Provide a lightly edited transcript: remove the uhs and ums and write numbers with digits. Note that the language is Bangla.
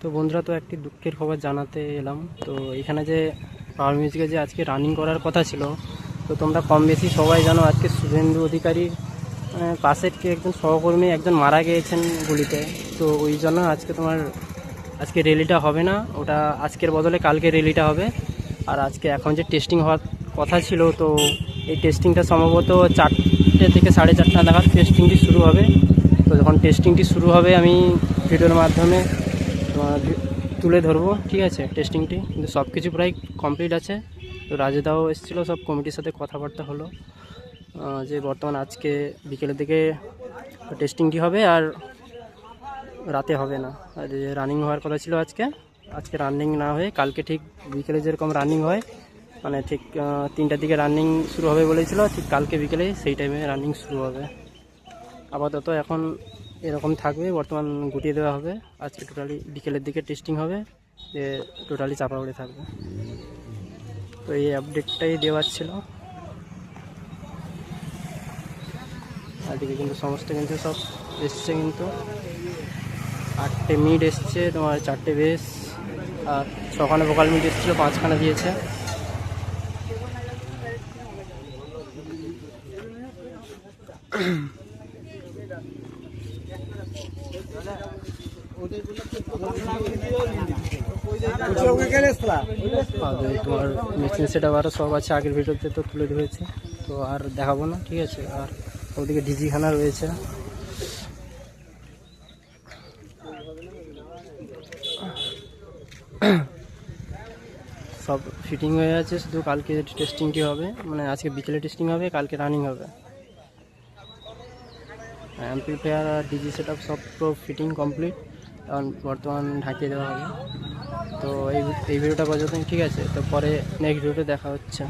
তো বন্ধুরা, তো একটি দুঃখের খবর জানাতে এলাম। তো এখানে যে পাওয়ার মিউজিকে যে আজকে রানিং করার কথা ছিল, তো তোমরা কম বেশি সবাই জানো আজকে শুভেন্দু অধিকারীর পাশের কে একজন সহকর্মী একজন মারা গিয়েছেন গুলিতে। তো ওই জন্য আজকে র্যালিটা হবে না, ওটা আজকের বদলে কালকে র্যালিটা হবে। আর আজকে এখন যে টেস্টিং হওয়ার কথা ছিল, তো এই টেস্টিংটা সম্ভবত 4টে থেকে 4:30 নাগাদ টেস্টিংটি শুরু হবে। তো যখন টেস্টিংটি শুরু হবে আমি ভিডিওর মাধ্যমে তুলে ধরবো, ঠিক আছে টেস্টিংটি। কিন্তু সব কিছু প্রায় কমপ্লিট আছে। তো রাজুদাও এসেছিলো, সব কমিটির সাথে কথাবার্তা হলো যে বর্তমান আজকে বিকেলের দিকে টেস্টিংটি হবে আর রাতে হবে না। আর যে রানিং হওয়ার কথা ছিল আজকে রানিং না হয়ে কালকে ঠিক বিকেলে যেরকম রানিং হয়, মানে ঠিক 3টার দিকে রানিং শুরু হবে বলেছিল, ঠিক কালকে বিকেলে সেই টাইমে রানিং শুরু হবে। আপাতত এখন এরকম থাকবে, বর্তমান গুটিয়ে দেওয়া হবে। আজকে টোটালি বিকেলের দিকে টেস্টিং হবে, যে টোটালি চাপা পড়ে থাকবে। তো এই আপডেটটাই দেওয়ার ছিল। আজকে কিন্তু সমস্ত কিন্তু সব এসছে, কিন্তু 8টে মিড এসছে, তোমার 4টে বেস আর 6খানা ভোকাল মিড এসেছিলো, 5খানা দিয়েছে। তোমার মেশিন সেটা আরও সব আছে, আগের ভিডিওতে তো তুলে ধরেছে, তো আর দেখাবো না, ঠিক আছে। আর ওদিকে ডিজিখানা রয়েছে। সব ফিটিং হয়ে আছে, শুধু কালকে টেস্টিংটি হবে, মানে আজকে বিকেলে টেস্টিং হবে, কালকে রানিং হবে। অ্যাম্পলিফায়ার আর ডিজি সেট আপ সব পুরো ফিটিং কমপ্লিট, কারণ বর্তমান ঢাকিয়ে দেওয়া হবে। তো এই ভিডিওটা পর্যন্ত, ঠিক আছে। তো পরে নেক্সট ভিডিওতে দেখা হচ্ছে।